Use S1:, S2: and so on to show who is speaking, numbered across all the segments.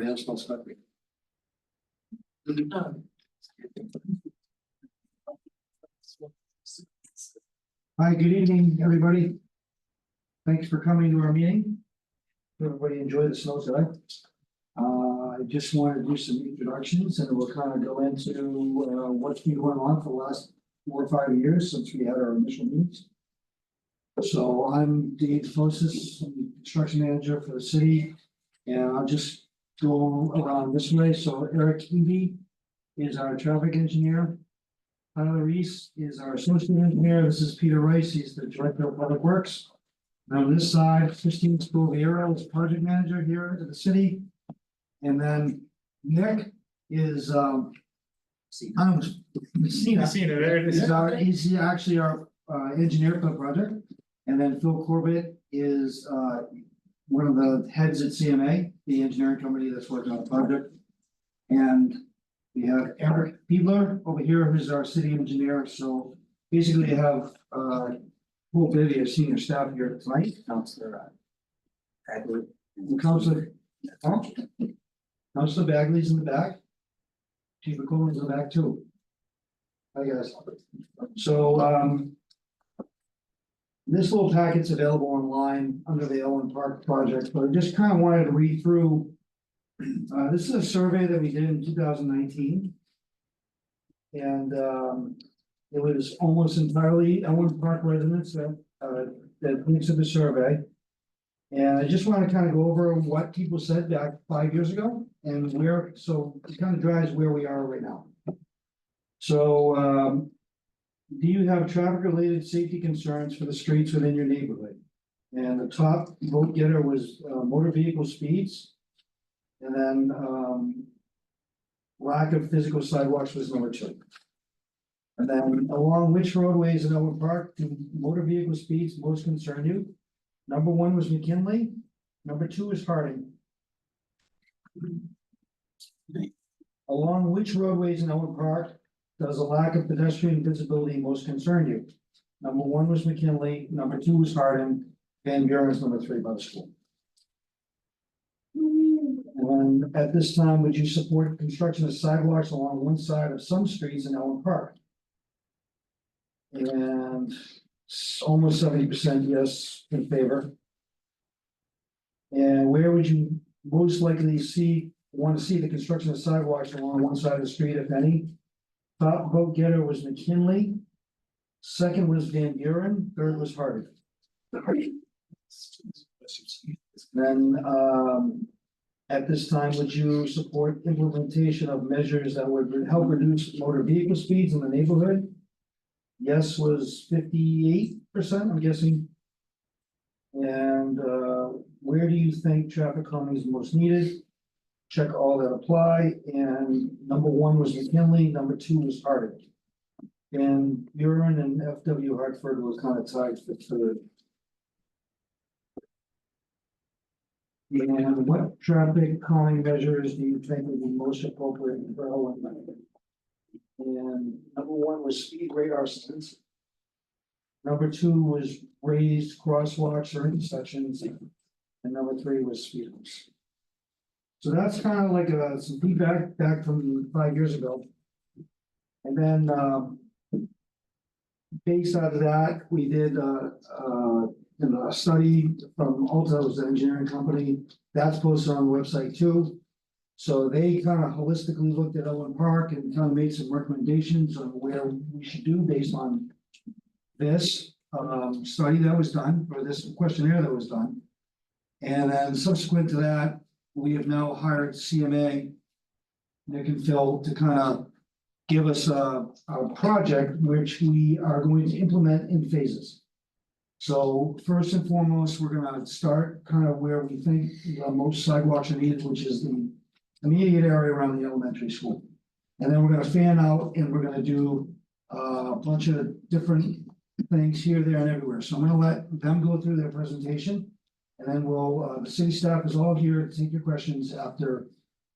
S1: Else not stuck with.
S2: Hi, good evening, everybody. Thanks for coming to our meeting. Everybody enjoy the snow today. I just wanted to do some introductions and we'll kind of go into what's been going on for the last 4 or 5 years since we had our initial meetings. So I'm Dave Fosis, I'm the construction manager for the city, and I'll just go around this way. So Eric Eby is our traffic engineer. Tyler Reese is our associate engineer. This is Peter Rice. He's the director of public works. And on this side, Christine Spoviero is project manager here at the city. And then Nick is Messina.
S3: There it is.
S2: He's actually our engineer for the project. And then Phil Corbett is one of the heads at CMA, the engineering company that's working on the project. And we have Eric Fiedler over here, who's our city engineer. So basically you have full bevy of senior staff here tonight. Councilor Bagley. Councilor Bagley's in the back. Chief McCollum's in the back too. Hi guys. So this little packet's available online under the Ellen Park project, but I just kind of wanted to read through. This is a survey that we did in 2019. And it was almost entirely Ellen Park residents that answered the survey. And I just want to kind of go over what people said back 5 years ago and where, so it kind of drives where we are right now. So do you have traffic related safety concerns for the streets within your neighborhood? And the top vote getter was motor vehicle speeds. And then lack of physical sidewalks was number 2. And then along which roadways in Ellen Park do motor vehicle speeds most concern you? Number 1 was McKinley. Number 2 is Harding. Along which roadways in Ellen Park does a lack of pedestrian visibility most concern you? Number 1 was McKinley. Number 2 was Harding. Van Buren is number 3 by the school. And at this time, would you support construction of sidewalks along one side of some streets in Ellen Park? And almost 70% yes in favor. And where would you most likely want to see the construction of sidewalks along one side of the street, if any? Top vote getter was McKinley. Second was Van Buren. Third was Harding. Then at this time, would you support implementation of measures that would help reduce motor vehicle speeds in the neighborhood? Yes was 58%, I'm guessing. And where do you think traffic calming is most needed? Check all that apply. And number 1 was McKinley, number 2 was Harding. And Buren and FW Hartford was kind of tied for 3rd. And what traffic calming measures do you think would be most appropriate for Ellen? And number 1 was speed radar signs. Number 2 was raised crosswalks or intersections. And number 3 was speed humps. So that's kind of like some feedback back from 5 years ago. And then based out of that, we did a study from Alto's engineering company that's posted on the website too. So they kind of holistically looked at Ellen Park and kind of made some recommendations on where we should do based on this study that was done, or this questionnaire that was done. And then subsequent to that, we have now hired CMA, Nick and Phil, to kind of give us a project which we are going to implement in phases. So first and foremost, we're going to start kind of where we think most sidewalks are needed, which is the immediate area around the elementary school. And then we're going to fan out and we're going to do a bunch of different things here, there, and everywhere. So I'm going to let them go through their presentation. And then we'll, the city staff is all here to take your questions after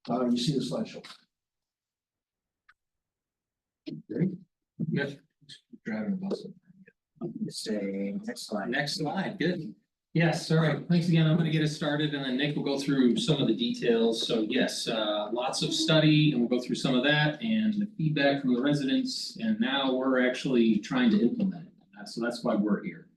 S2: you see the slideshow. Great.
S3: Yes. Driving a bus.
S1: Say next slide.
S3: Next slide, good.
S1: Yes, all right, thanks again. I'm gonna get us started and then Nick will go through some of the details. So yes, lots of study and we'll go through some of that and the feedback from the residents. And now we're actually trying to implement it. So that's why we're here.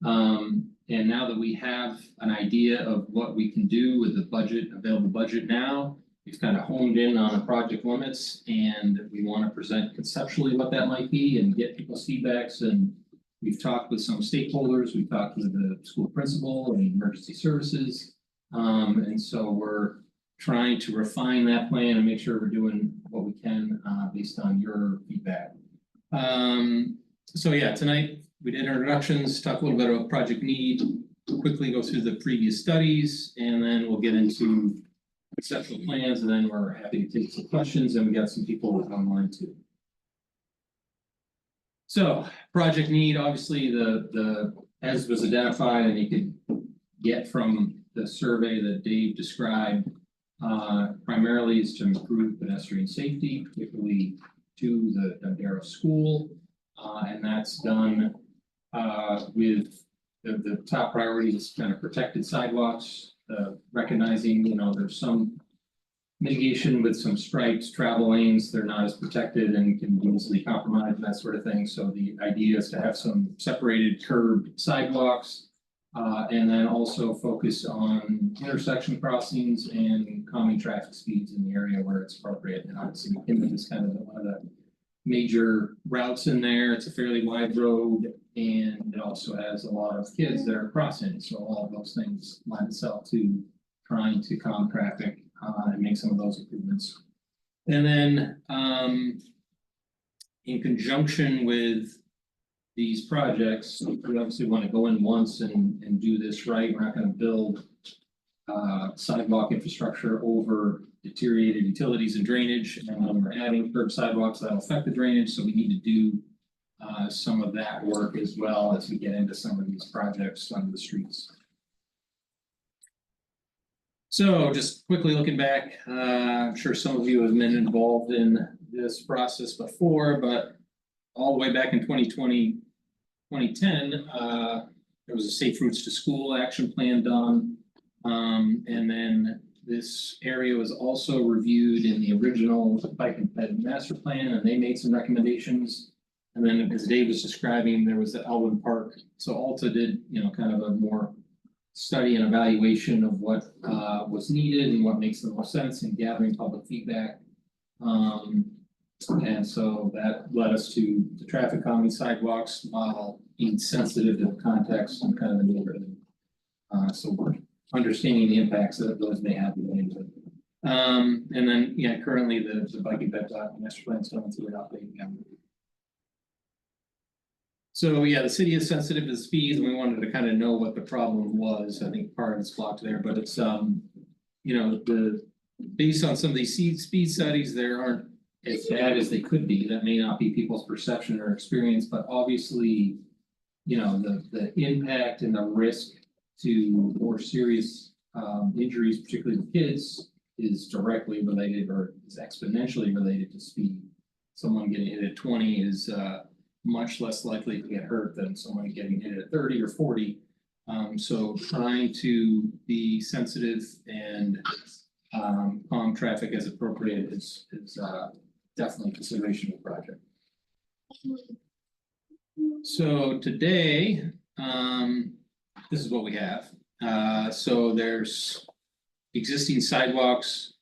S1: And now that we have an idea of what we can do with the budget, available budget now, we've kind of honed in on the project limits and we want to present conceptually what that might be and get people's feedbacks. And we've talked with some stakeholders, we've talked with the school principal and emergency services. And so we're trying to refine that plan and make sure we're doing what we can based on your feedback. So yeah, tonight we did introductions, talk a little bit about project need, quickly go through the previous studies, and then we'll get into conceptual plans, and then we're happy to take some questions, and we got some people online too. So project need, obviously the as was identified, and you could get from the survey that Dave described, primarily is to improve pedestrian safety, particularly to the Dondero School, and that's done with the top priority is kind of protected sidewalks, recognizing, you know, there's some mitigation with some stripes, travel lanes, they're not as protected and can be easily compromised and that sort of thing. So the idea is to have some separated curbed sidewalks, and then also focus on intersection crossings and calming traffic speeds in the area where it's appropriate. And obviously McKinley is kind of one of the major routes in there. It's a fairly wide road and it also has a lot of kids that are crossing. So all of those things lend itself to trying to calm traffic and make some of those improvements. And then in conjunction with these projects, we obviously want to go in once and do this right. We're not going to build sidewalk infrastructure over deteriorated utilities and drainage, and when we're adding curb sidewalks that'll affect the drainage, so we need to do some of that work as well as we get into some of these projects on the streets. So just quickly looking back, I'm sure some of you have been involved in this process before, but all the way back in 2020, 2010, there was a Safe Routes to School action plan done. And then this area was also reviewed in the original bike and ped master plan, and they made some recommendations. And then as Dave was describing, there was the Elwyn Park. So Alta did, you know, kind of a more study and evaluation of what was needed and what makes the most sense in gathering public feedback. And so that led us to the traffic calming sidewalks while being sensitive to the context and kind of the neighborhood. So we're understanding the impacts that those may have. And then, yeah, currently the bike and ped master plan is going through an update. So yeah, the city is sensitive to the speeds, and we wanted to kind of know what the problem was. I think part of it's blocked there, but it's you know, based on some of these speed studies, there aren't as bad as they could be. That may not be people's perception or experience, but obviously, you know, the impact and the risk to more serious injuries, particularly with kids, is directly related or is exponentially related to speed. Someone getting hit at 20 is much less likely to get hurt than someone getting hit at 30 or 40. So trying to be sensitive and calm traffic as appropriate is definitely a consideration of the project. So today, this is what we have. So there's existing sidewalks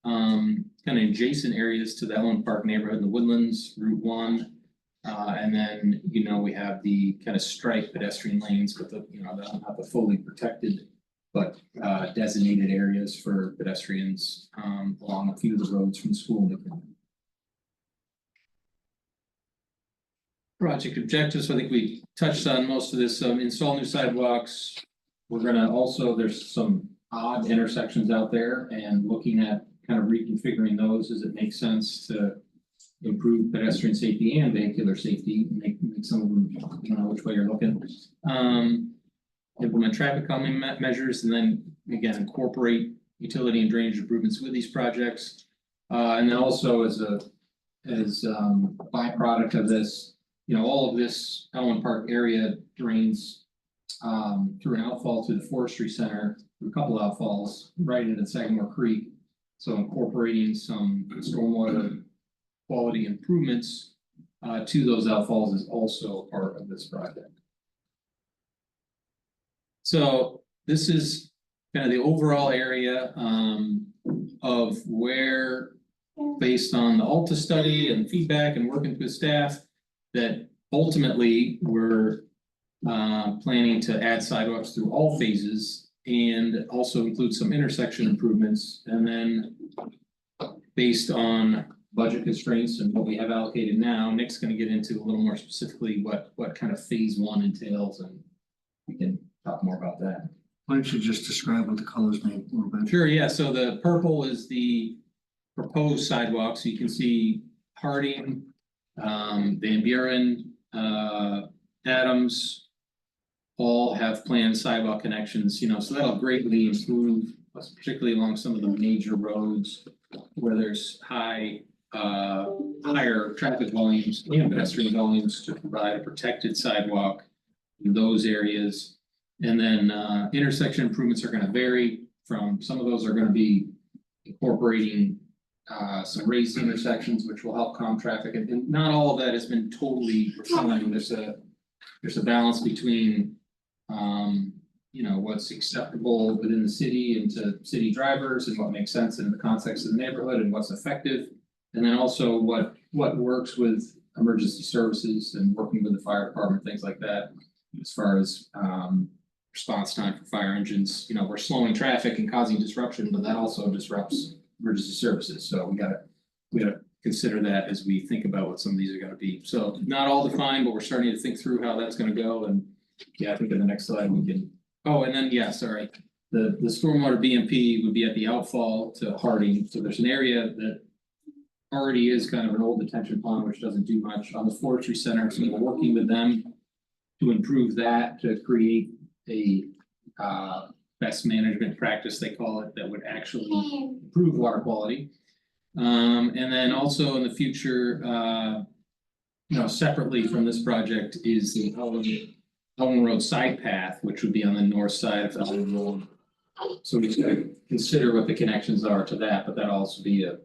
S1: kind of adjacent areas to the Elwyn Park neighborhood in the Woodlands, Route 1. And then, you know, we have the kind of striped pedestrian lanes with the, you know, not the fully protected, but designated areas for pedestrians along a few of the roads from the school. Project objectives, I think we touched on most of this. Install new sidewalks. We're gonna also, there's some odd intersections out there, and looking at kind of reconfiguring those as it makes sense to improve pedestrian safety and vehicular safety, make some of them, you know, which way you're looking. Implement traffic calming measures, and then again incorporate utility and drainage improvements with these projects. And then also as a byproduct of this, you know, all of this Elwyn Park area drains through an outfall to the forestry center, through a couple outfalls, right into Sagamore Creek. So incorporating some stormwater quality improvements to those outfalls is also a part of this project. So this is kind of the overall area of where, based on the Alta study and feedback and working with staff, that ultimately we're planning to add sidewalks through all phases and also include some intersection improvements. And then based on budget constraints and what we have allocated now, Nick's going to get into a little more specifically what kind of phase one entails, and we can talk more about that.
S2: Why don't you just describe what the colors mean a little bit?
S1: Sure, yeah, so the purple is the proposed sidewalk, so you can see Harding, Van Buren, Adams, all have planned sidewalk connections, you know, so that'll greatly improve, particularly along some of the major roads where there's higher traffic volumes and pedestrian volumes, to provide a protected sidewalk in those areas. And then intersection improvements are going to vary from, some of those are going to be incorporating some raised intersections, which will help calm traffic, and not all of that has been totally refined. There's a balance between you know, what's acceptable within the city and to city drivers, and what makes sense in the context of the neighborhood, and what's effective. And then also what works with emergency services and working with the fire department, things like that, as far as response time for fire engines. You know, we're slowing traffic and causing disruption, but that also disrupts emergency services. So we gotta consider that as we think about what some of these are gonna be. So not all defined, but we're starting to think through how that's gonna go. And yeah, I think in the next slide we can, oh, and then, yeah, sorry. The stormwater BMP would be at the outfall to Harding. So there's an area that already is kind of an old detention pond, which doesn't do much on the forestry center. So we're working with them to improve that, to create a best management practice, they call it, that would actually improve water quality. And then also in the future, you know, separately from this project is the Elm Road side path, which would be on the north side of Elm Road. So we just gotta consider what the connections are to that, but that'll also be a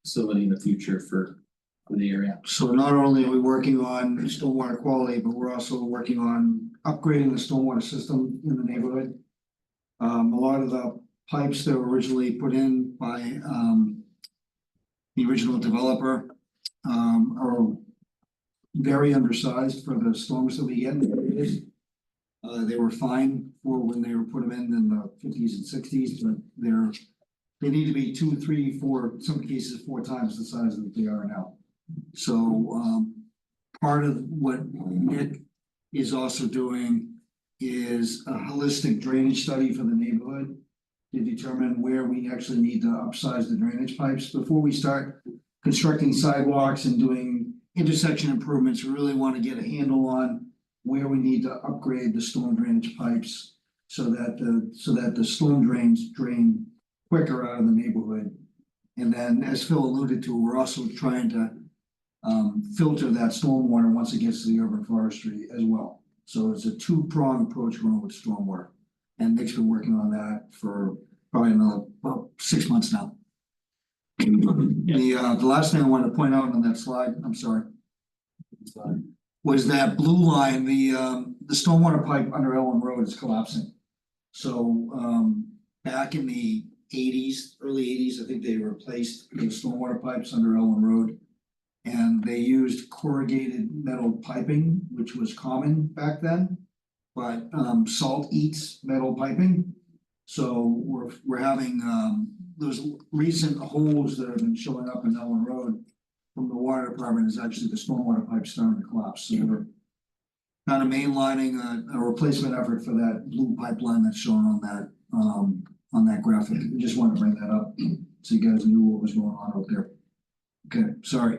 S1: facility in the future for the area.
S2: So not only are we working on stormwater quality, but we're also working on upgrading the stormwater system in the neighborhood. A lot of the pipes that were originally put in by the original developer are very undersized for the storms that we get in the areas. They were fine for when they were put them in the 50s and 60s, but they need to be 2, 3, 4, some cases 4 times the size that they are now. So part of what Nick is also doing is a holistic drainage study for the neighborhood to determine where we actually need to upsize the drainage pipes. Before we start constructing sidewalks and doing intersection improvements, we really want to get a handle on where we need to upgrade the storm drainage pipes so that the storm drains drain quicker out of the neighborhood. And then, as Phil alluded to, we're also trying to filter that stormwater once it gets to the urban forestry as well. So it's a 2-pronged approach going with stormwater. And Nick's been working on that for probably about 6 months now. The last thing I wanted to point out on that slide, I'm sorry, was that blue line, the stormwater pipe under Elm Road is collapsing. So back in the 80s, early 80s, I think they replaced the stormwater pipes under Elm Road. And they used corrugated metal piping, which was common back then. But salt eats metal piping. So we're having those recent holes that have been showing up in Elm Road from the water department is actually the stormwater pipe starting to collapse. So we're kind of mainlining a replacement effort for that blue pipeline that's shown on that graphic. I just wanted to bring that up so you guys knew what was going on out there. Okay, sorry.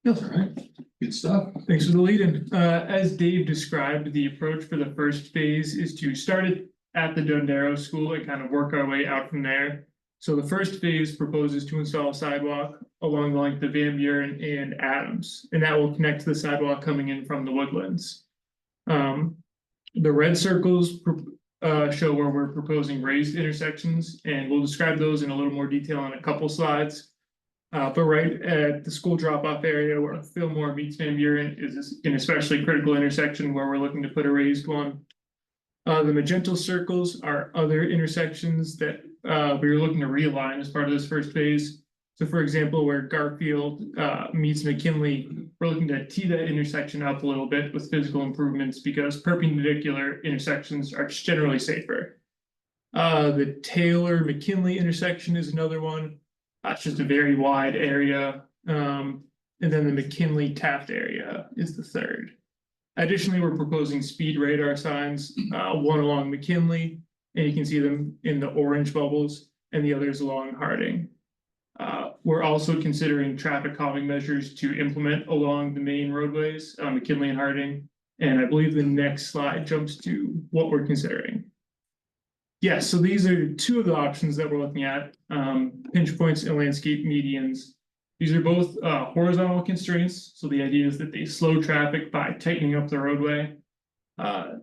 S1: That's all right. Good stuff.
S3: Thanks for the lead-in. As Dave described, the approach for the first phase is to start it at the Dondero School and kind of work our way out from there. So the first phase proposes to install a sidewalk along the length of Van Buren and Adams, and that will connect to the sidewalk coming in from the Woodlands. The red circles show where we're proposing raised intersections, and we'll describe those in a little more detail in a couple slides. But right at the school drop-off area where Fillmore meets Van Buren is an especially critical intersection where we're looking to put a raised one. The magenta circles are other intersections that we were looking to realign as part of this first phase. So for example, where Garfield meets McKinley, we're looking to tee that intersection up a little bit with physical improvements because perpendicular intersections are just generally safer. The Taylor McKinley intersection is another one. It's just a very wide area. And then the McKinley Taft area is the third. Additionally, we're proposing speed radar signs, one along McKinley, and you can see them in the orange bubbles, and the others along Harding. We're also considering traffic calming measures to implement along the main roadways, McKinley and Harding. And I believe the next slide jumps to what we're considering. Yes, so these are two of the options that we're looking at, pinch points and landscape medians. These are both horizontal constraints, so the idea is that they slow traffic by tightening up the roadway. The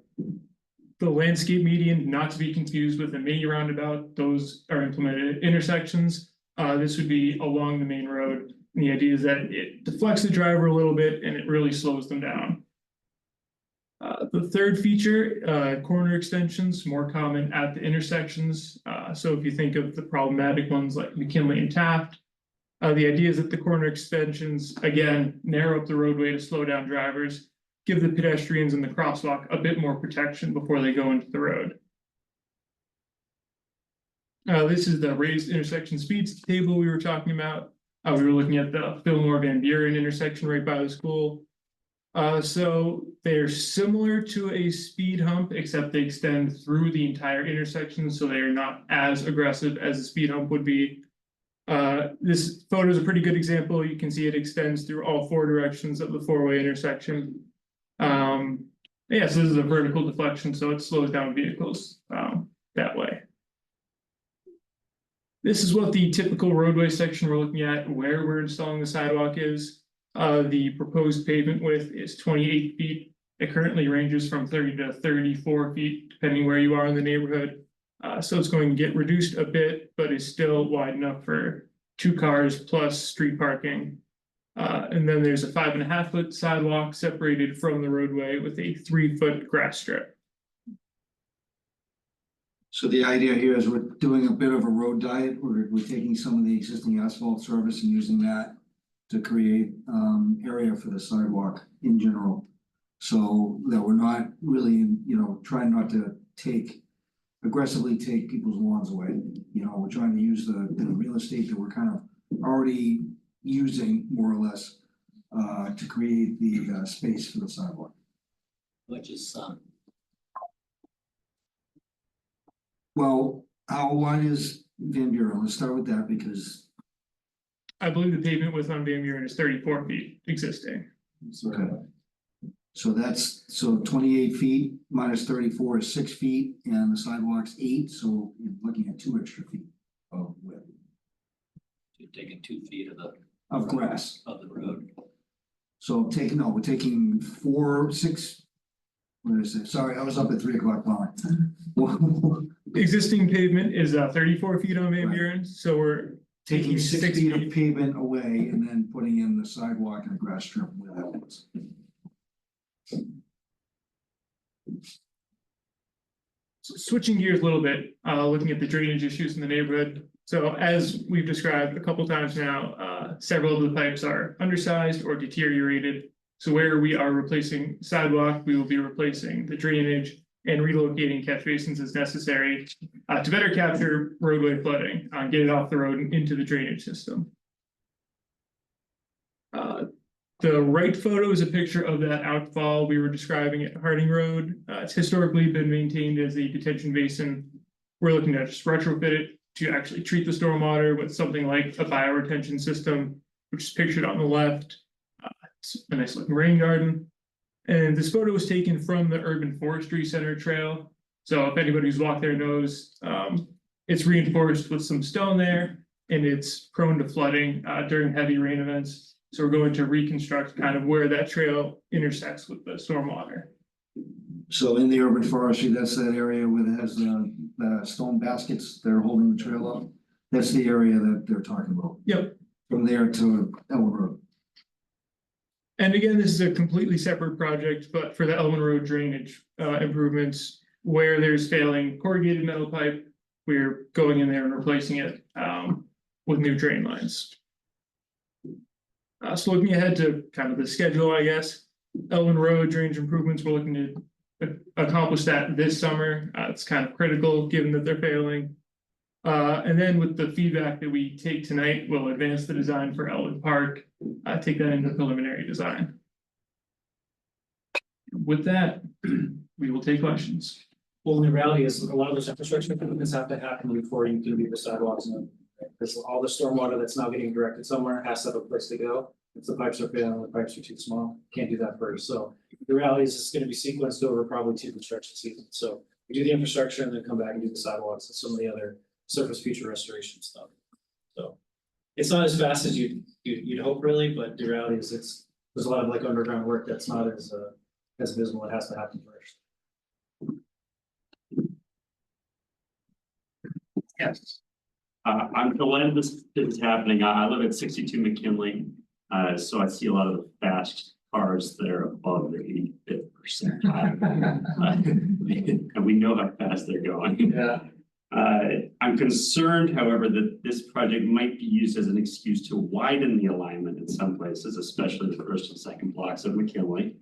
S3: landscape median, not to be confused with a mini roundabout, those are implemented at intersections. This would be along the main road, and the idea is that it deflects the driver a little bit and it really slows them down. The third feature, corner extensions, more common at the intersections. So if you think of the problematic ones like McKinley and Taft, the idea is that the corner extensions, again, narrow up the roadway to slow down drivers, give the pedestrians in the crosswalk a bit more protection before they go into the road. This is the raised intersection speeds table we were talking about. We were looking at the Fillmore Van Buren intersection right by the school. So they're similar to a speed hump, except they extend through the entire intersection, so they are not as aggressive as a speed hump would be. This photo is a pretty good example. You can see it extends through all four directions of the four-way intersection. Yeah, so this is a vertical deflection, so it slows down vehicles that way. This is what the typical roadway section we're looking at, where we're installing the sidewalk is. The proposed pavement width is 28 feet. It currently ranges from 30 to 34 feet, depending where you are in the neighborhood. So it's going to get reduced a bit, but is still wide enough for 2 cars plus street parking. And then there's a 5.5 foot sidewalk separated from the roadway with a 3 foot grass strip.
S2: So the idea here is we're doing a bit of a road diet, we're taking some of the existing asphalt surface and using that to create area for the sidewalk in general. So that we're not really, trying not to aggressively take people's lawns away. We're trying to use the real estate that we're kind of already using more or less to create the space for the sidewalk.
S4: Which is some.
S2: Well, how wide is Van Buren? Let's start with that because.
S3: I believe the pavement width on Van Buren is 34 feet existing.
S2: Okay. So 28 feet minus 34 is 6 feet and the sidewalk's 8, so you're looking at 2 extra feet of width.
S4: You're taking 2 feet
S2: Of grass.
S4: of the road.
S2: So we're taking 4, 6. What is it? Sorry, I was up at 3 o'clock plowing.
S3: Existing pavement is 34 feet on Van
S2: Right.
S3: Buren, so we're
S2: Taking 6 feet of pavement away and then putting in the sidewalk and a grass strip where that is.
S3: So switching gears a little bit, looking at the drainage issues in the neighborhood. So as we've described a couple times now, several of the pipes are undersized or deteriorated. So where we are replacing sidewalk, we will be replacing the drainage and relocating catch basins as necessary to better capture roadway flooding, get it off the road and into the drainage system. The right photo is a picture of that outfall we were describing at Harding Road. It's historically been maintained as a detention basin. We're looking to just retrofit it to actually treat the stormwater with something like a bioretention system, which is pictured on the left. It's a nice looking rain garden. And this photo was taken from the Urban Forestry Center trail. So if anybody who's walked there knows, it's reinforced with some stone there and it's prone to flooding during heavy rain events. So we're going to reconstruct kind of where that trail intersects with the stormwater.
S2: So in the urban forestry, that's that area where it has the stone baskets that are holding the trail up. That's the area that they're talking about.
S3: Yep.
S2: From there to Elm Road.
S3: And again, this is a completely separate project, but for the Elwyn Road drainage improvements, where there's failing corrugated metal pipe, we're going in there and replacing it with new drain lines. So looking ahead to kind of the schedule, I guess, Elwyn Road drainage improvements, we're looking to accomplish that this summer. It's kind of critical given that they're failing. And then with the feedback that we take tonight, we'll advance the design for Elwyn Park, take that into preliminary design. With that, we will take questions.
S5: Well, the reality is a lot of those infrastructure improvements have to happen before you can do the sidewalks and because all the stormwater that's now getting directed somewhere has to have a place to go. If the pipes are failing, the pipes are too small, can't do that first. So the reality is it's going to be sequenced over probably 2 construction seasons. So we do the infrastructure and then come back and do the sidewalks and some of the other surface feature restoration stuff. So it's not as fast as you'd hope really, but the reality is there's a lot of like underground work that's not as visible. It has to happen first.
S1: Yes.
S6: I'm glad this is happening. I live at 62 McKinley, so I see a lot of the fast cars that are above the 85th percentile. And we know how fast they're going.
S1: Yeah.
S6: I'm concerned, however, that this project might be used as an excuse to widen the alignment in some places, especially the first and second blocks of McKinley,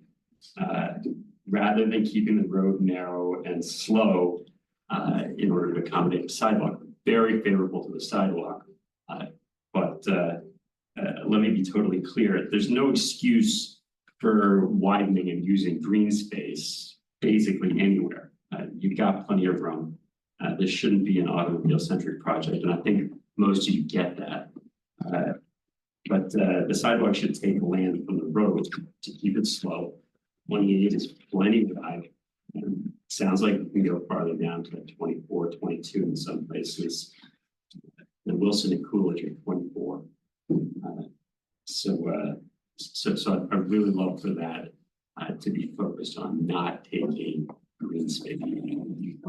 S6: rather than keeping the road narrow and slow in order to accommodate the sidewalk. Very favorable to the sidewalk, but let me be totally clear. There's no excuse for widening and using green space basically anywhere. You've got plenty of room. This shouldn't be an automobile-centric project, and I think most of you get that. But the sidewalk should take land from the road to keep it slow. 28 is plenty wide. Sounds like we can go farther down to like 24, 22 in some places. And Wilson and Coolidge are 24. So I really love for that to be focused on not taking green space.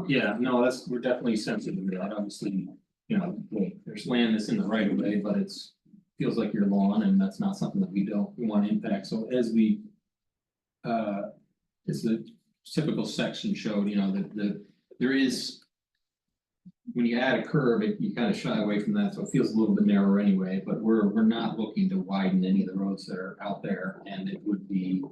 S1: Yeah, no, we're definitely sensitive to that. Obviously, you know, there's land that's in the right of way, but feels like your lawn, and that's not something that we want to impact. So as we it's the typical section showed, you know, that there is, when you add a curve, you kind of shy away from that, so it feels a little bit narrower anyway, but we're not looking to widen any of the roads that are out there, and it would be,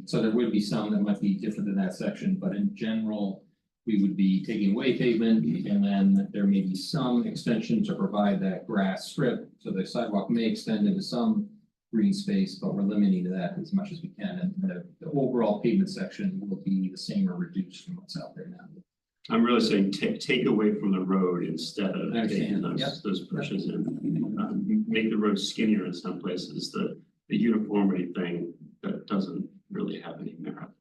S1: so there would be some that might be different than that section, but in general, we would be taking away pavement, and then there may be some extension to provide that grass strip, so the sidewalk may extend into some green space, but we're limiting to that as much as we can, and the overall pavement section will be the same or reduced from what's out there now.
S6: I'm really saying take away from the road instead of taking
S1: Yep.
S6: those pushes in. Make the road skinnier in some places. The uniformity thing that doesn't really have any merit.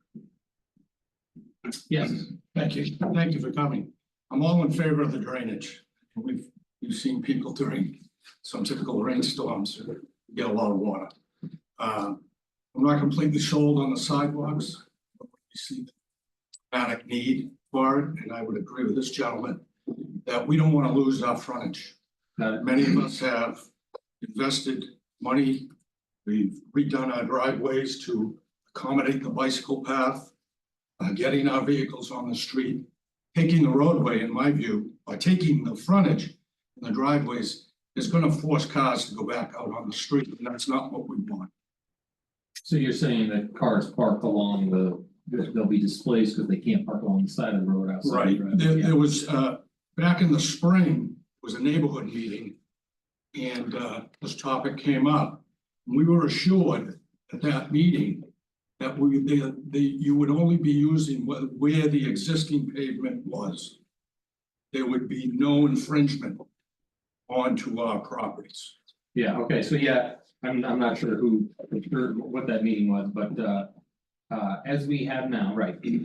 S1: Yes,
S7: Thank you for coming. I'm all in favor of the drainage. We've seen people during some typical rainstorms get a lot of water. I'm not completely sold on the sidewalks. We see the dramatic need for it, and I would agree with this gentleman that we don't want to lose our frontage. Many of us have invested money. We've redone our driveways to accommodate the bicycle path, getting our vehicles on the street, taking the roadway, in my view, by taking the frontage and the driveways is going to force cars to go back out on the street, and that's not what we want.
S1: so you're saying that cars parked along they'll be displaced because they can't park along the side of the road outside.
S7: Right. There was, back in the spring, was a neighborhood meeting, and this topic came up. We were assured at that meeting that you would only be using where the existing pavement was. There would be no infringement onto our properties.
S1: Yeah, okay, so yeah, I'm not sure what that meeting was, but as we have now, right, we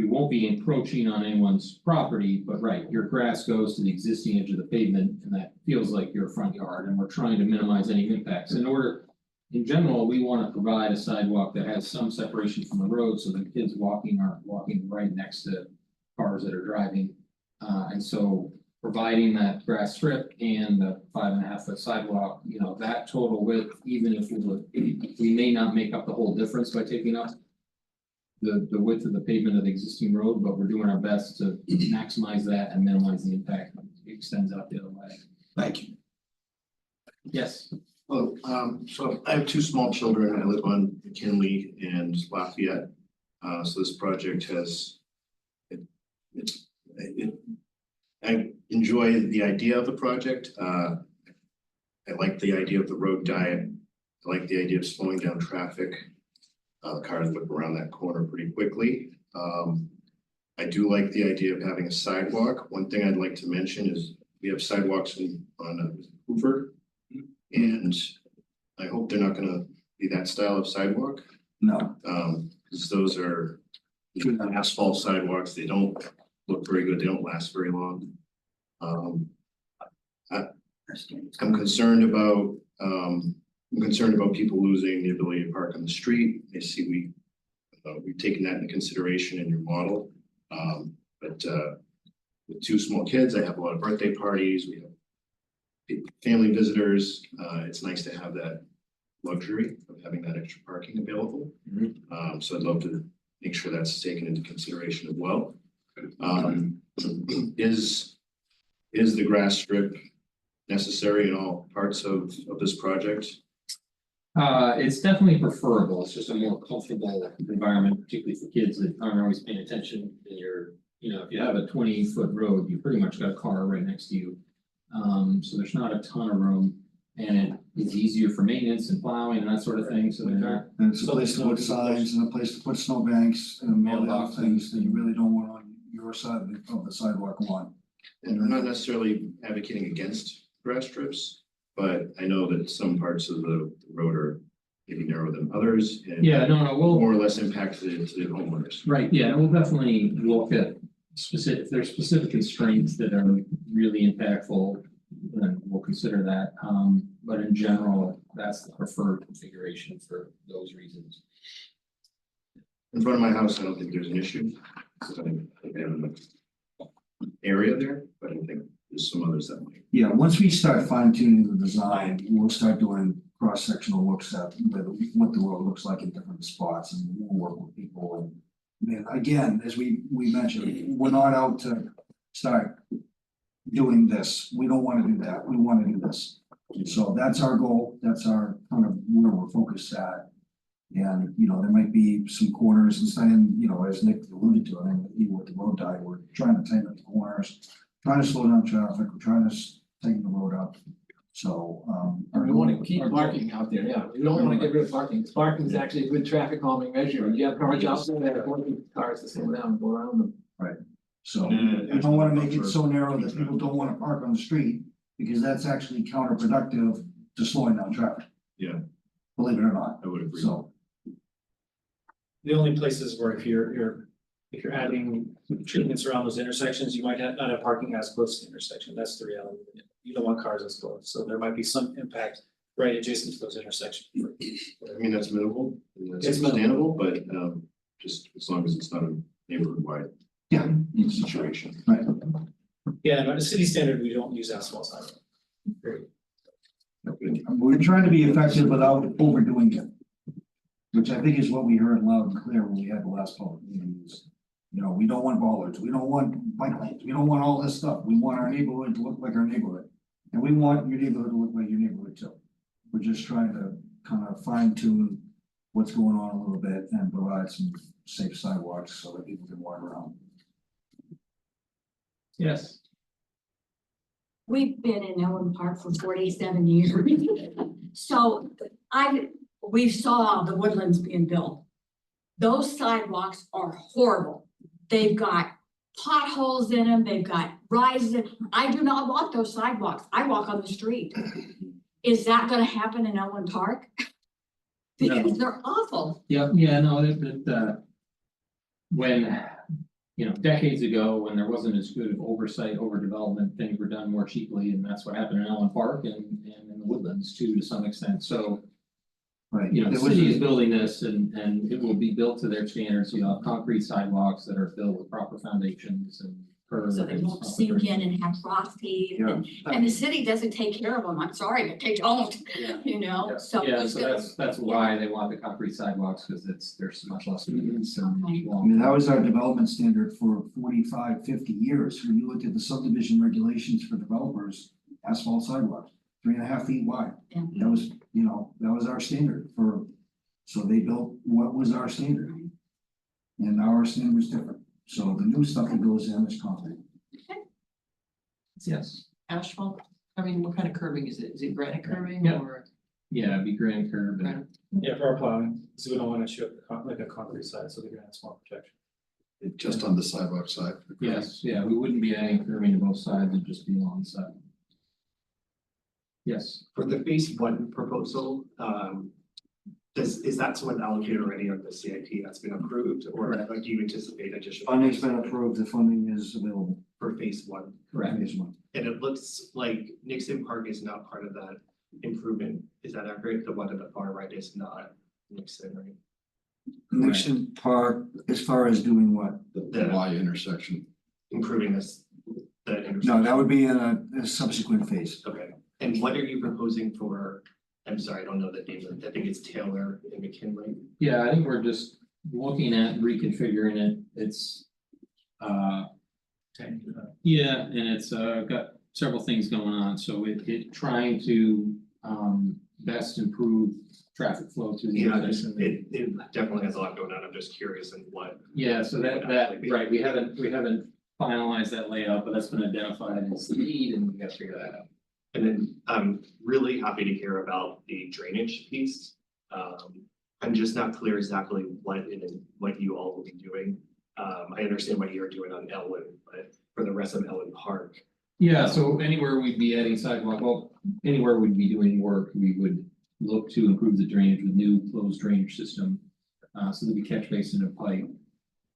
S1: won't be encroaching on anyone's property, but right, your grass goes to the existing edge of the pavement, and that feels like your front yard, and we're trying to minimize any impacts. In order in general, we wanna provide a sidewalk that has some separation from the road, so that kids walking aren't walking right next to cars that are driving. And so providing that grass strip and the 5.5 foot sidewalk, you know, that total width, even if we may not make up the whole difference by taking up the width of the pavement of the existing road, but we're doing our best to maximize that and minimize the impact when it extends out the other way.
S7: Thank you.
S1: Yes,
S8: Well, so I have two small children. I live on McKinley and Lafayette. So this project has. I enjoy the idea of the project. I like the idea of the road diet. I like the idea of slowing down traffic. Cars whip around that corner pretty quickly. I do like the idea of having a sidewalk. One thing I'd like to mention is we have sidewalks on Hoover. And I hope they're not gonna be that style of sidewalk,
S2: No,
S8: because those are asphalt sidewalks. They don't look very good. They don't last very long. I'm concerned about, people losing the ability to park on the street. I see we've taken that into consideration in your model. But with two small kids, I have a lot of birthday parties. We have family visitors. It's nice to have that luxury of having that extra parking available. So I'd love to make sure that's taken into consideration as well. Is the grass strip necessary in all parts of this project?
S1: it's definitely preferable, it's just a more comfortable environment, particularly for kids that aren't always paying attention. And you're, you know, if you have a 20-foot road, you pretty much got a car right next to you. So there's not a ton of room, and it is easier for maintenance and plowing and that sort of thing, so they're not.
S2: and it's a place to put signs and a place to put snowbanks and all the other things that you really don't want on your side of the sidewalk lawn.
S8: And I'm not necessarily advocating against grass strips, but I know that some parts of the road are maybe narrower than others and
S1: Yeah, no, we'll.
S8: more or less impactful to the homeowners.
S1: Right, yeah, we'll definitely look at specific, if there's specific constraints that are really impactful, then we'll consider that. But in general, that's the preferred configuration for those reasons.
S8: In front of my house, I don't think there's an issue. Because I think I have an area there, but I think there's some others that might.
S2: Yeah, once we start fine tuning the design, we'll start doing cross-sectional looks at what the road looks like in different spots, and we'll work with people. And again, as we mentioned, we're not out to start doing this. We don't want to do that. We want to do this. So that's our goal. That's our kind of where we're focused at. And, you know, there might be some corners and saying, you know, as Nick alluded to, I mean, even with the road diet, we're trying to tighten up the corners, trying to slow down traffic, we're trying to tighten the road up. So,
S9: And we wanna keep parking out there, yeah, we don't wanna get rid of parking, 'cause parking is actually a good traffic calming measure, you have cars out there, cars to slow down and go around them.
S2: so we don't want to make it so narrow that people don't want to park on the street, because that's actually counterproductive to slowing down traffic.
S8: Yeah.
S2: Believe it or not,
S8: I would agree.
S2: so.
S5: The only places where if you're adding treatments around those intersections, you might not have parking as close to the intersection. That's the reality. You don't want cars as close, so there might be some impact right adjacent to those intersections.
S8: I mean, that's minimal, and that's
S5: It's minimal.
S8: understandable, but just as long as it's not a neighborhood-wide
S2: Yeah,
S8: situation.
S2: right.
S5: Yeah, and at a city standard, we don't use asphalt sidewalk. Period.
S2: We're trying to be effective without overdoing it. Which I think is what we heard loud and clear when we had the last public meeting is, you know, we don't want bollards, we don't want bike lanes, we don't want all this stuff. We want our neighborhood to look like our neighborhood. And we want your neighborhood to look like your neighborhood too. We're just trying to kind of fine tune what's going on a little bit and provide some safe sidewalks so that people can walk around.
S1: Yes.
S10: We've been in Ellen Park for 47 years. So we saw the Woodlands being built. Those sidewalks are horrible. They've got potholes in them, they've got rises in. I do not walk those sidewalks. I walk on the street. Is that gonna happen in Ellen Park? Because they're awful.
S1: Yeah, no, when, you know, decades ago, when there wasn't as good of oversight over development, things were done more cheaply, and that's what happened in Allen Park and in the Woodlands too, to some extent, so.
S2: Right.
S1: you know, the
S2: There was
S1: city
S2: a-
S1: is building this and it will be built to their standards, you know, concrete sidewalks that are built with proper foundations and curbs.
S10: So they
S1: and
S10: won't
S1: stuff.
S10: sink in and have frost heave, and the city doesn't take care of them, I'm sorry, but they don't,
S1: Yeah.
S10: you know, so.
S1: Yeah,
S10: who's
S1: so
S10: gonna-
S1: that's why they want the concrete sidewalks, because there's much less maintenance and
S10: Okay.
S2: I mean, that
S1: long.
S2: was our development standard for 45, 50 years. When you looked at the subdivision regulations for developers, asphalt sidewalks, 3.5 feet wide.
S10: Yeah.
S2: That was, you know, that was our standard for, so they built what was our standard. And now our standard was different. So the new stuff that goes in is concrete.
S1: Yes,
S9: Asphalt, I mean, what kind of curbing is it? Is it granite curbing
S1: Yeah.
S9: or?
S1: yeah, it'd be granite curb and
S9: Granite?
S5: Yeah, for our plowing, so we don't wanna show like a concrete side, so the granite's more protection.
S8: Just on the sidewalk side.
S1: yes, yeah, we wouldn't be adding curbing to both sides, it'd just be along the side. Yes,
S11: For the phase one proposal, is that someone allocated already on the CIP that's been approved, or
S1: Correct.
S11: like, do you anticipate additional?
S2: Funding's been approved, the funding is available.
S11: For phase one,
S1: correct.
S2: Phase one.
S11: and it looks like Nixon Park is not part of that improvement, is that accurate? The one at the far right is not Nixon, right?
S2: Nixon Park, as far as doing what?
S11: The
S8: Y intersection.
S11: improving this, the
S2: No,
S11: intersection.
S2: that would be in a subsequent phase.
S11: Okay, and what are you proposing for, I'm sorry, I don't know the name, I think it's Taylor and McKinley.
S1: Yeah, I think we're just looking at reconfiguring it, it's, yeah, and it's, got several things going on, so it trying to, best improve traffic flow through the
S11: Yeah,
S1: intersection.
S11: it definitely has a lot going on, I'm just curious in what.
S1: Yeah, so that, right, we haven't finalized that layout, but that's been identified as the need and we gotta figure that out.
S11: And then I'm really happy to hear about the drainage piece. I'm just not clear exactly what you all will be doing. I understand what you're doing on Elwyn, but for the rest of Elwyn Park.
S1: Yeah, so anywhere we'd be adding sidewalk, well, anywhere we'd be doing work, we would look to improve the drainage with new closed drainage system. So that we catch basin and pipe.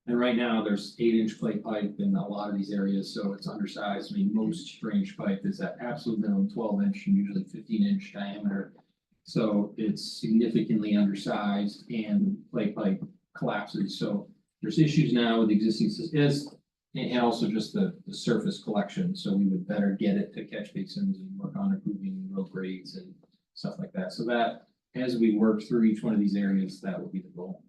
S1: And right now, there's 8-inch clay pipe in a lot of these areas, so it's undersized. I mean, most drainage pipe is at absolute minimum 12-inch and usually 15-inch diameter. So it's significantly undersized and clay pipe collapses, so there's issues now with the existing systems. And also just the surface collection, so we would better get it to catch basins and work on improving road grades and stuff like that. So that, as we work through each one of these areas, that would be the goal.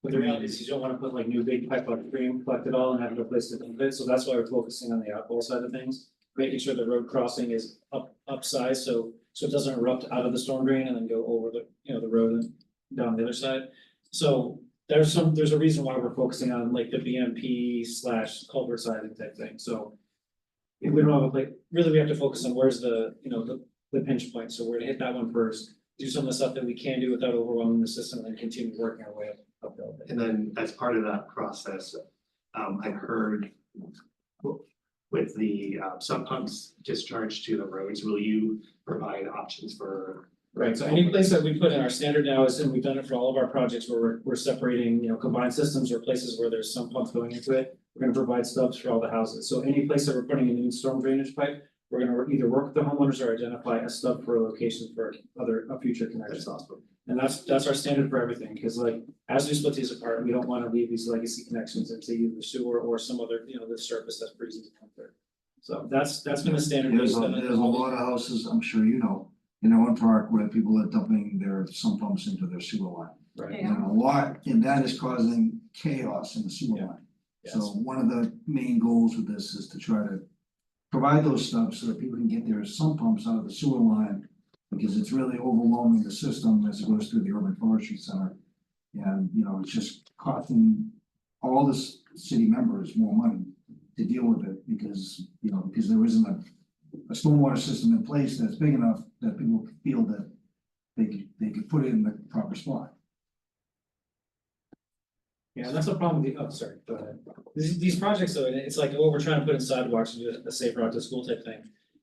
S5: But the reality is you don't wanna put like new big pipe upstream, collect it all and have no place to dump it, so that's why we're focusing on the outfall side of things. Making sure the road crossing is upsized, so it doesn't erupt out of the storm drain and then go over the, the road and down the other side. So there's a reason why we're focusing on like the BMP / culvert siding type thing, so. If we don't have a place, really, we have to focus on where's the pinch point, so we're gonna hit that one first. Do some of the stuff that we can do without overwhelming the system and then continue working our way uphill.
S11: And then as part of that process, I heard with the sump pumps discharged to the roads, will you provide options for?
S5: Right, so any place that we put in our standard now is, and we've done it for all of our projects where we're separating, combined systems or places where there's some pumps going into it. We're gonna provide stubs for all the houses, so any place that we're putting a new storm drainage pipe, we're gonna either work with the homeowners or identify a stub for a location for a future connection.
S11: That's awesome.
S5: And that's our standard for everything, because like, as we split these apart, we don't wanna leave these legacy connections into either sewer or some other, the surface that's pretty easy to come through. So that's been the standard.
S2: There's a lot of houses, I'm sure you know, in Owen Park where people are dumping their sump pumps into their sewer line.
S5: Right.
S10: Yeah.
S2: And that is causing chaos in the sewer line. So one of the main goals with this is to try to provide those stubs so that people can get their sump pumps out of the sewer line. Because it's really overwhelming the system as it goes through the urban forestry center. And, it's just costing all the city members more money to deal with it because there isn't a stormwater system in place that's big enough that people feel that they could put it in the proper spot.
S5: Yeah, that's the problem with sorry, go ahead. These projects, though, and it's like, we're trying to put in sidewalks and do a safe route to school type thing.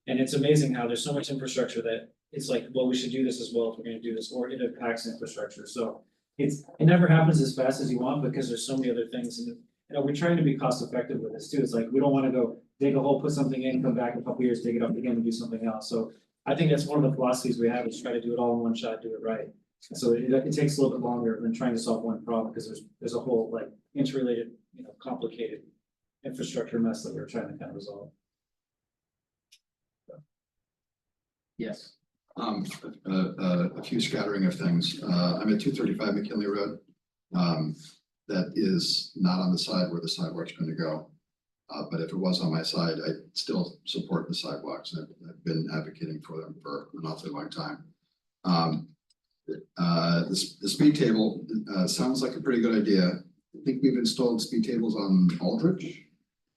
S5: And it's amazing how there's so much infrastructure that it's like, well, we should do this as well if we're gonna do this, or it impacts infrastructure, so. It never happens as fast as you want because there's so many other things and, we're trying to be cost effective with this too. It's like, we don't wanna go dig a hole, put something in, come back in a couple years, dig it up again and do something else, so. I think that's one of the philosophies we have is try to do it all in one shot, do it right. So it takes a little bit longer than trying to solve one problem, because there's a whole like interrelated, complicated infrastructure mess that we're trying to kind of resolve.
S1: Yes.
S12: A few scattering of things. I'm at 235 McKinley Road. That is not on the side where the sidewalk's going to go. But if it was on my side, I still support the sidewalks. I've been advocating for them for an awfully long time. The speed table sounds like a pretty good idea. I think we've installed speed tables on Aldrich.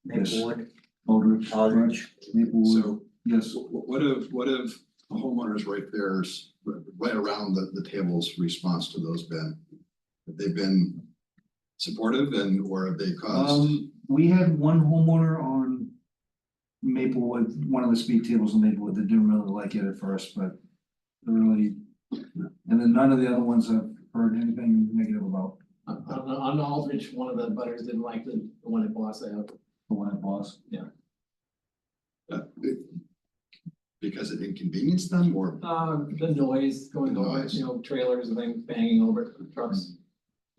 S2: Maplewood.
S12: Aldrich.
S2: Maplewood.
S12: So, yes, what if the homeowners right around the table's response to those been? Have they been supportive or have they caused?
S2: We had one homeowner on Maplewood, one of the speed tables in Maplewood that didn't really like it at first, but really, and then none of the other ones I've heard anything negative about.
S9: On Aldrich, one of the butters didn't like the one at Boss out.
S2: The one at Boss.
S9: Yeah.
S12: Because it inconvenienced them or?
S9: The noise going
S12: The
S9: over,
S12: noise.
S9: trailers and things banging over trucks.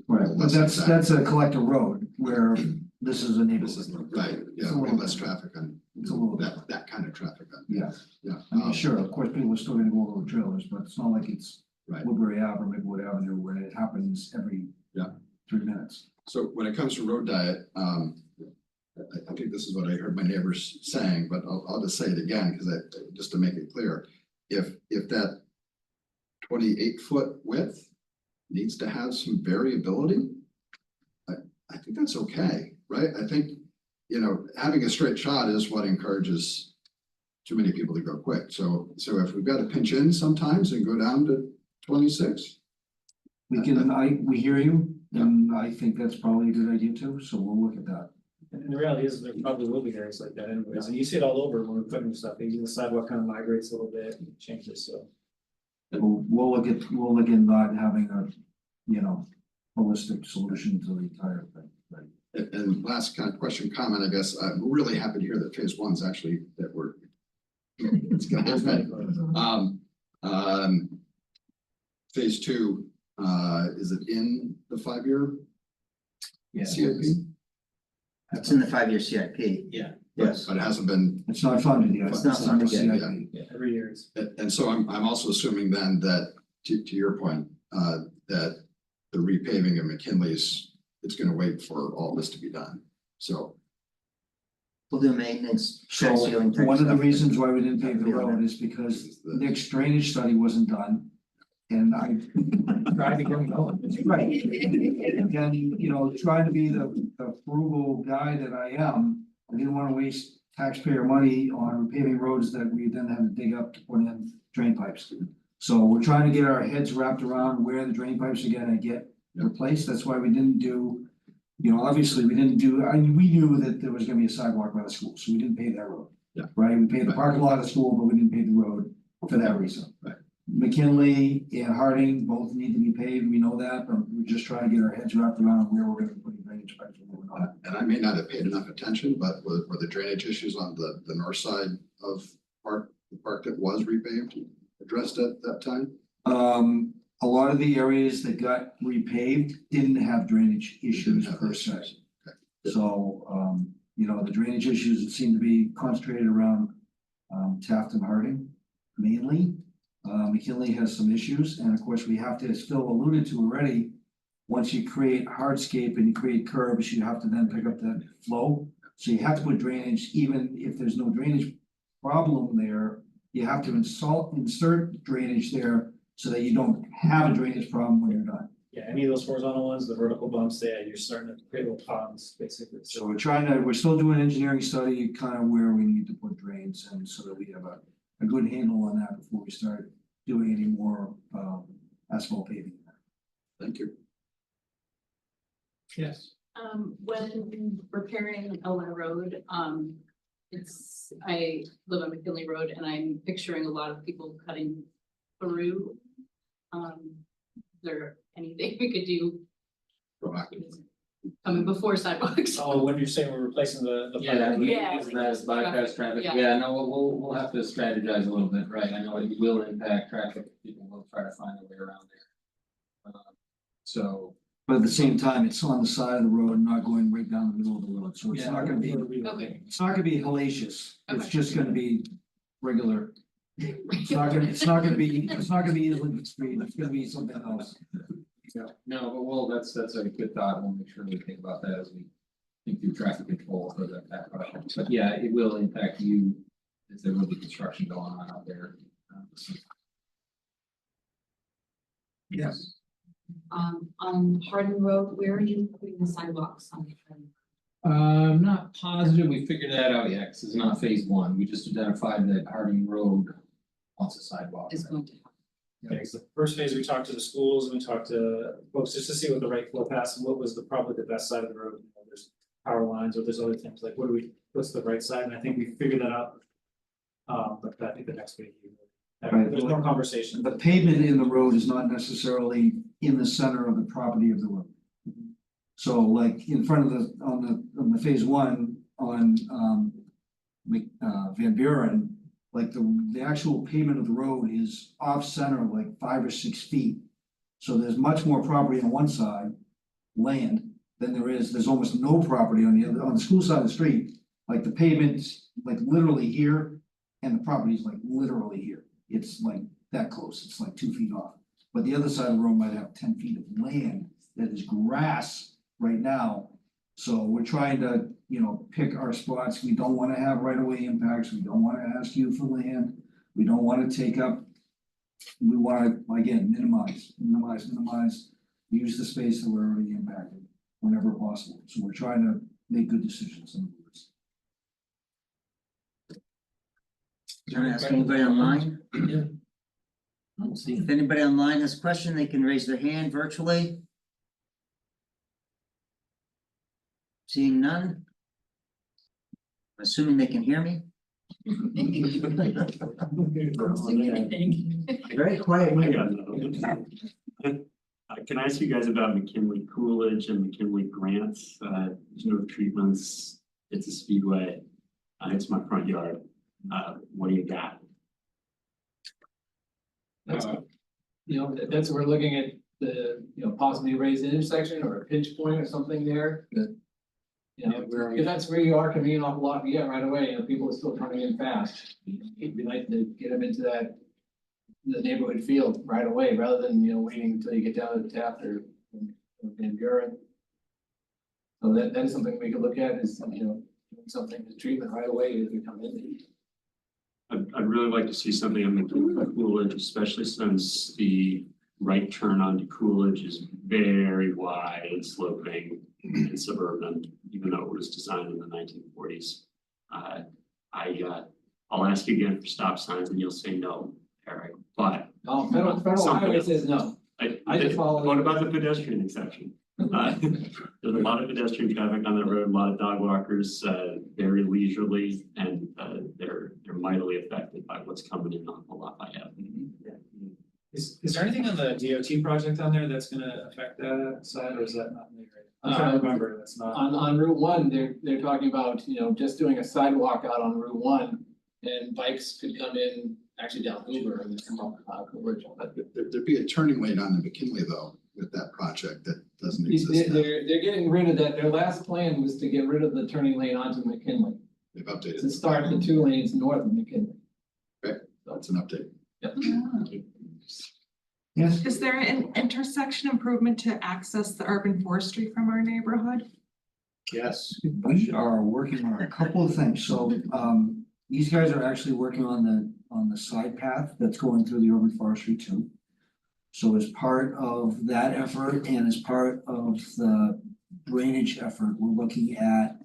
S2: Right, but that's a collector road where this is a
S12: This is
S2: neighborhood.
S12: right, yeah, way less traffic on
S2: It's a little bit,
S12: that kind of traffic on.
S2: yeah.
S12: Yeah.
S2: I mean, sure, of course, people are still gonna go over trailers, but it's not like it's
S12: Right.
S2: Woodbury Ave or Maplewood Avenue where it happens every.
S12: Yeah.
S2: 3 minutes.
S12: So when it comes to road diet, I think this is what I heard my neighbors saying, but I'll just say it again, because just to make it clear. If that 28-foot width needs to have some variability, I think that's okay, right? I think, having a straight shot is what encourages too many people to go quick. So if we've got to pinch in sometimes and go down to 26.
S2: We hear you, and I think that's probably a good idea too, so we'll look at that.
S5: And the reality is, there probably will be areas like that anyways, and you see it all over when we're putting stuff, the sidewalk kind of migrates a little bit and changes, so.
S2: We'll look at not having a holistic solution to the entire thing, right?
S12: And last kind of comment, I guess, I'm really happy to hear that phase one's actually that we're. It's gonna happen. Phase two, is it in the 5-year? CIP?
S13: It's in the 5-year CIP.
S1: Yeah.
S2: Yes.
S12: But it hasn't been.
S2: It's not funded yet.
S13: It's not funded yet.
S2: CIP.
S5: Yeah, every year it's.
S12: And so I'm also assuming then that, to your point, that the repaving of McKinley's, it's gonna wait for all this to be done. So,
S13: We'll do maintenance.
S2: So
S13: check sealing type
S2: one of the
S13: stuff.
S2: reasons why we didn't pave the road is because Nick's drainage study wasn't done. And I tried to get him going. Right. And, trying to be the frugal guy that I am, I didn't want to waste taxpayer money on paving roads that we then had to dig up to put in drain pipes. So we're trying to get our heads wrapped around where the drain pipes are gonna get replaced. That's why we didn't do, obviously we didn't do, we knew that there was gonna be a sidewalk by the school, so we didn't pave that road.
S12: Yeah.
S2: Right, we paved the parking lot of the school, but we didn't pave the road for that reason.
S12: Right.
S2: McKinley and Harding both need to be paved, we know that, but we're just trying to get our heads wrapped around where we're gonna put drainage pipes and where we're not.
S12: and I may not have paid enough attention, but were the drainage issues on the north side of the park that was repaved addressed at that time?
S2: A lot of the areas that got repaved didn't have drainage issues
S12: Didn't have
S2: per se.
S12: issues. Okay.
S2: So, the drainage issues that seem to be concentrated around Taft and Harding mainly. McKinley has some issues, and of course, we have to, as Phil alluded to already, once you create hardscape and you create curbs, you have to then pick up that flow. So you have to put drainage, even if there's no drainage problem there, you have to insert drainage there so that you don't have a drainage problem when you're done.
S5: Yeah, any of those horizontal ones, the vertical bumps, you're starting to create little ponds, basically.
S2: So we're still doing an engineering study, kind of where we need to put drains, and so that we have a good handle on that before we start doing any more asphalt paving.
S12: Thank you.
S1: Yes.
S14: When repairing Elwyn Road, I live on McKinley Road and I'm picturing a lot of people cutting through. Is there anything we could do coming before sidewalks?
S5: Oh, when you're saying we're replacing the.
S14: Yeah.
S1: That's bypass traffic,
S14: Yeah.
S1: yeah, no, we'll have to strategize a little bit, right, I know it will impact traffic, people will try to find a way around there. So,
S2: But at the same time, it's on the side of the road, not going right down the middle of the road, so it's
S1: Yeah.
S2: not gonna be,
S14: Okay.
S2: it's not gonna be hellacious. It's
S14: Okay.
S2: just gonna be regular. It's not gonna be Islington Street, it's gonna be something else.
S1: yeah, no, but well, that's a good thought. We'll make sure we think about that as we think through traffic control for that project. But yeah, it will impact you as there will be construction going on out there.
S2: Yes.
S10: On Hardin Road, where are you putting the sidewalks on?
S1: I'm not positive we figured that out yet, 'cause it's not phase one. We just identified that Harding Road wants a sidewalk.
S10: Is going to happen.
S5: Okay, so the first phase, we talked to the schools and we talked to folks just to see what the right flow paths and what was probably the best side of the road. You know, there's power lines or there's other things like what's the right side? And I think we figured that out. But I think the next week.
S2: Right.
S5: There's more conversation.
S2: The pavement in the road is not necessarily in the center of the property of the road. So like in front of on the phase one on Van Buren, like the actual pavement of the road is off center like 5 or 6 feet. So there's much more property on one side, land, than there's almost no property on the other, on the school side of the street. Like the pavement's like literally here and the property's like literally here. It's like that close, it's like 2 feet off. But the other side of the road might have 10 feet of land that is grass right now. So we're trying to, pick our spots. We don't wanna have right-of-way impacts. We don't wanna ask you for land. We don't wanna take up. We wanna, again, minimize, use the space that we're already impacted whenever possible. So we're trying to make good decisions in other words.
S13: Can I ask anybody online?
S1: Yeah.
S13: If anybody online has a question, they can raise their hand virtually. Seeing none. Assuming they can hear me. Very quiet
S6: I
S13: here.
S6: got another one. Can I ask you guys about McKinley Coolidge and McKinley Grants? There's no treatments, it's a speedway, it's my front yard. What do you got?
S9: That's, that's, we're looking at the, possibly raised intersection or a pinch point or something there that. If that's where you are convenient off Lafayette right away, people are still coming in fast. It'd be nice to get them into the neighborhood field right away, rather than, waiting until you get down to the Taft or Van Buren. So that is something we could look at is, doing something to treatment right away as we come in.
S6: I'd really like to see something on McKinley Coolidge, especially since the right turn onto Coolidge is very wide and sloping and suburban, even though it was designed in the 1940s. I'll ask you again for stop signs and you'll say no, Eric, but.
S9: Federal highway says no. I just follow.
S6: What about the pedestrian exception? There's a lot of pedestrian traffic on that road, a lot of dog walkers, very leisurely, and they're mightily affected by what's coming in on Lafayette.
S5: Is there anything on the DOT project on there that's gonna affect that side, or is that not in the area? I'm trying to remember, that's not.
S9: On Route 1, they're talking about, just doing a sidewalk out on Route 1. And bikes could come in, actually down Hoover and come up Coolidge. But
S12: There'd be a turning lane on the McKinley though, with that project that doesn't exist now.
S9: they're getting rid of that. Their last plan was to get rid of the turning lane onto McKinley.
S12: They've updated.
S9: To start the 2 lanes north of McKinley.
S12: That's an update.
S9: Yep.
S2: Yes,
S15: Is there an intersection improvement to access the urban forestry from our neighborhood?
S1: Yes.
S2: we are working on a couple of things. So, these guys are actually working on the side path that's going through the urban forestry too. So as part of that effort and as part of the drainage effort, we're looking at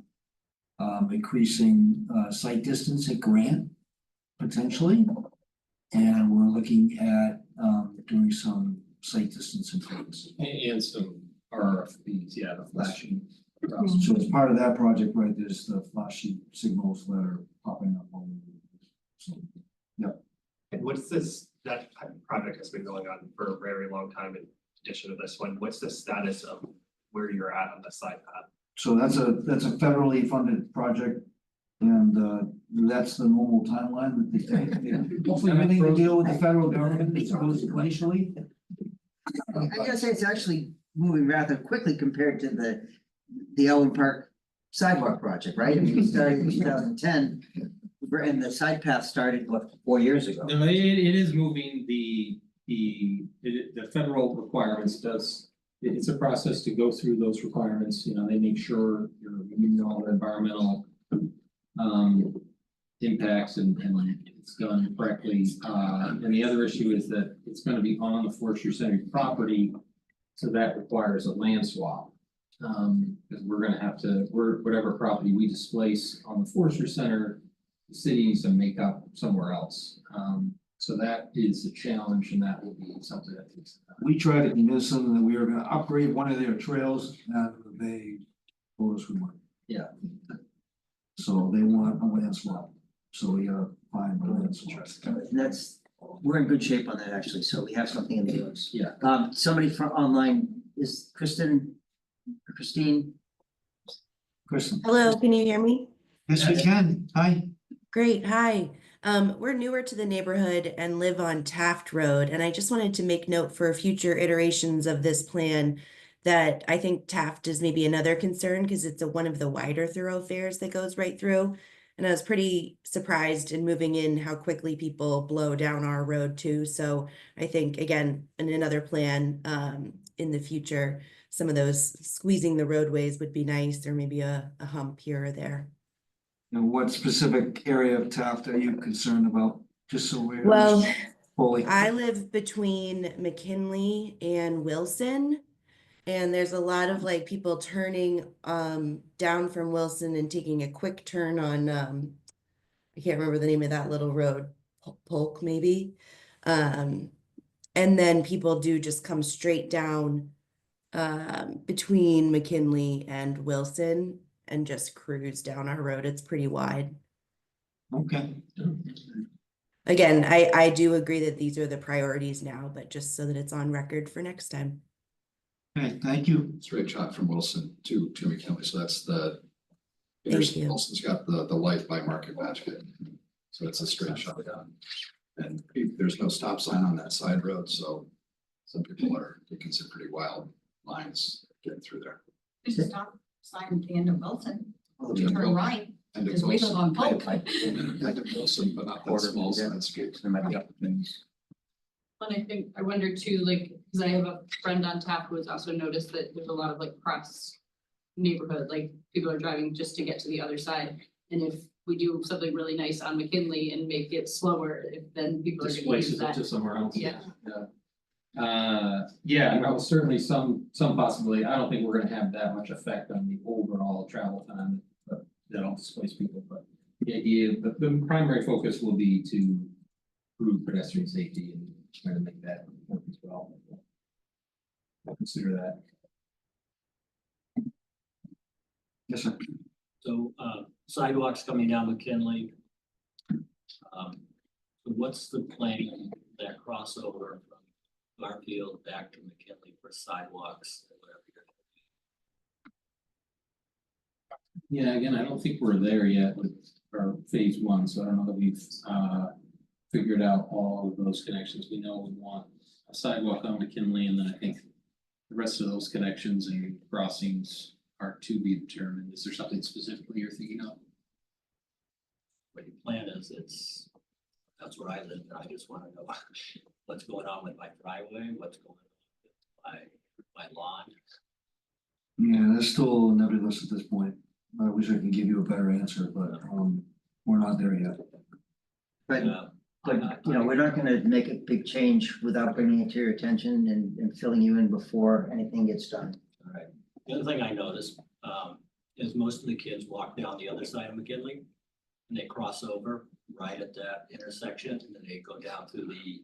S2: increasing site distance at Grant potentially. And we're looking at doing some site distance improvements.
S1: And some RFPs, yeah, the flashing.
S2: So as part of that project, right, there's the flashing signals that are popping up all over the place. So, yep.
S11: And what's this, that project has been going on for a very long time in addition to this one, what's the status of where you're at on the side path?
S2: So that's a federally funded project. And that's the normal timeline that they take. Hopefully everything to deal with the federal government is goes glacially.
S13: I gotta say, it's actually moving rather quickly compared to the Ellen Park sidewalk project, right? I mean, it started in 2010. And the side path started, what, 4 years ago?
S1: No, it is moving the federal requirements it's a process to go through those requirements, they make sure you're meeting all the environmental impacts and it's done correctly. And the other issue is that it's gonna be on the forestry center property, so that requires a land swap. Because we're gonna have to, whatever property we displace on the forestry center, the city needs to make up somewhere else. So that is a challenge and that will be something that takes time.
S2: We tried to convince them that we were gonna upgrade one of their trails and they told us we weren't.
S1: Yeah.
S2: So they want a land swap, so we gotta find a land swap.
S13: And we're in good shape on that, actually, so we have something in the works.
S1: Yeah.
S13: Somebody from online, is Christine?
S2: Kristen?
S16: Hello, can you hear me?
S2: Yes, we can. Hi.
S16: Great, hi. We're newer to the neighborhood and live on Taft Road, and I just wanted to make note for future iterations of this plan that I think Taft is maybe another concern because it's one of the wider thoroughfares that goes right through. And I was pretty surprised in moving in how quickly people blow down our road too. So I think, again, in another plan in the future, some of those squeezing the roadways would be nice, or maybe a hump here or there.
S2: And what specific area of Taft are you concerned about, just so we're.
S16: Well,
S2: Fully.
S16: I live between McKinley and Wilson. And there's a lot of like people turning down from Wilson and taking a quick turn on I can't remember the name of that little road, Polk maybe. And then people do just come straight down between McKinley and Wilson and just cruise down our road. It's pretty wide.
S2: Okay.
S16: Again, I do agree that these are the priorities now, but just so that it's on record for next time.
S2: Okay, thank you.
S12: Straight shot from Wilson to McKinley, so that's the.
S16: Thank you.
S12: Wilson's got the life by Market Basket, so it's a straight shot down. And there's no stop sign on that side road, so some people you can see pretty wild lines getting through there.
S10: There's a stop sign at the end of Wilson,
S12: End
S10: you
S12: of
S10: turn
S12: Wil-
S10: right,
S12: end of
S10: because we live
S12: Wilson.
S10: on Polk.
S12: End of Wilson, but not that small, so that's good.
S13: There might be opportunities.
S14: And I wonder too, like, because I have a friend on tap who has also noticed that there's a lot of like cross neighborhood, like people are driving just to get to the other side. And if we do something really nice on McKinley and make it slower, then people are gonna use
S1: Displaces it
S14: that.
S1: to somewhere else.
S14: Yeah.
S1: Yeah, no, certainly some possibility. I don't think we're gonna have that much effect on the overall travel time, but that'll displace people, but the idea, the primary focus will be to improve pedestrian safety and try to make that work as well. I'll consider that.
S2: Yes, sir.
S4: So sidewalks coming down McKinley. So what's the plan, that crossover from Garfield back to McKinley for sidewalks or whatever you're
S1: Yeah, again, I don't think we're there yet with our phase one, so I don't know that we've figured out all of those connections. We know we want a sidewalk on McKinley, and then I think the rest of those connections and crossings are to be determined. Is there something specifically you're thinking of?
S4: what your plan is. That's where I live, and I just wanna know what's going on with my driveway, what's going on with my lawn.
S2: Yeah, that's still nebulous at this point. I wish I could give you a better answer, but we're not there yet.
S13: But we're not gonna make a big change without bringing it to your attention and filling you in before anything gets done.
S4: All right. The other thing I noticed, is most of the kids walk down the other side of McKinley. And they cross over right at that intersection, and then they go down through the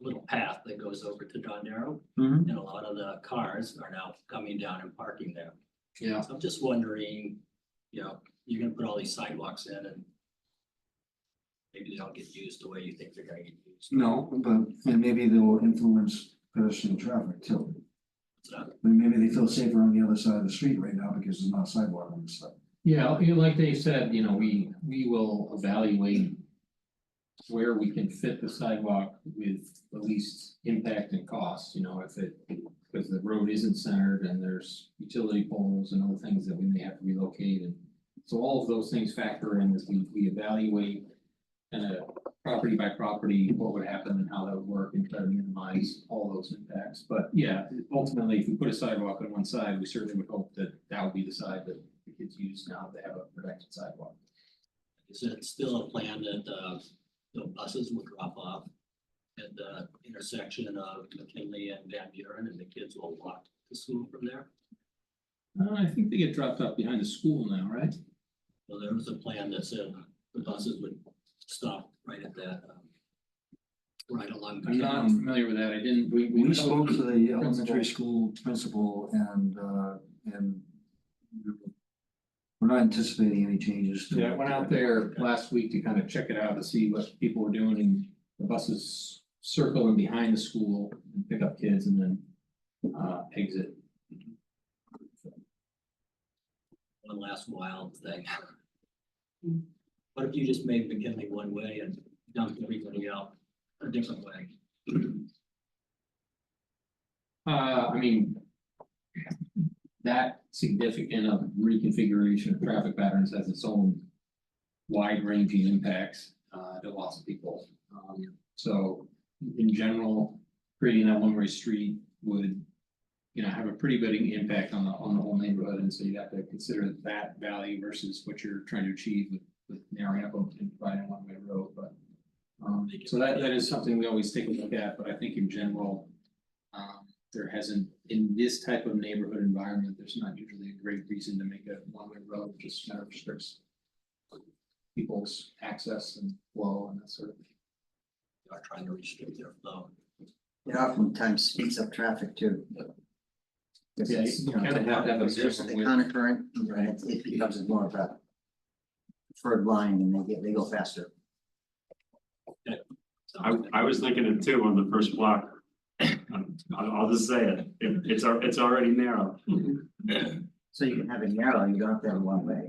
S4: little path that goes over to Don Darrow.
S2: Mhm.
S4: And a lot of the cars are now coming down and parking there.
S1: Yeah.
S4: So I'm just wondering, you're gonna put all these sidewalks in and maybe they don't get used the way you think they're gonna get used.
S2: No, and maybe they will influence pedestrian traffic too.
S4: So,
S2: I mean, maybe they feel safer on the other side of the street right now because there's not sidewalk on this side.
S1: Yeah, like Dave said, we will evaluate where we can fit the sidewalk with the least impact and cost, you know, if it, because the road isn't centered and there's utility poles and other things that we may have to relocate, and so all of those things factor in as we evaluate kind of property by property, what would happen and how that would work, and try to minimize all those impacts. But yeah, ultimately, if we put a sidewalk on one side, we certainly would hope that that would be the side that the kids use now that they have a protected sidewalk.
S4: Is it still a plan that, the buses will drop off at the intersection of McKinley and Van Buren, and the kids will walk to school from there?
S1: I think they get dropped off behind the school now, right?
S4: Well, there was a plan that said the buses would stop right at that, right along.
S1: I'm not familiar with that. I didn't,
S2: We spoke to the
S1: Principal.
S2: elementary school principal and we're not anticipating any changes. to
S1: Yeah, I
S2: it.
S1: went out there last week to kind of check it out to see what people were doing, and the buses circle in behind the school and pick up kids and then exit.
S4: One last wild thing. What if you just made McKinley one way and dumped everybody out a different way?
S1: I mean, that significant of reconfiguration of traffic patterns has its own wide ranging impacts to lots of people. So in general, creating that one-way street would, you know, have a pretty big impact on the whole neighborhood, and so you have to consider that value versus what you're trying to achieve with narrowing up and providing a one-way road, but so that is something we always take a look at, but I think in general, there hasn't, in this type of neighborhood environment, there's not usually a great reason to make a one-way road. It just kind of restricts people's access and flow and that sort of thing.
S4: You are trying to restrict their flow.
S13: It oftentimes speeds up traffic too. Because
S1: Yeah,
S13: it's,
S1: you
S13: you know,
S1: kind of have to have a
S13: there's
S1: different
S13: the
S1: width.
S13: counter current, and it becomes more of a preferred line, and they go faster.
S6: I was thinking it too on the first block. I'll just say it, it's already narrow.
S13: So you can have it narrow, you don't have to have it one way.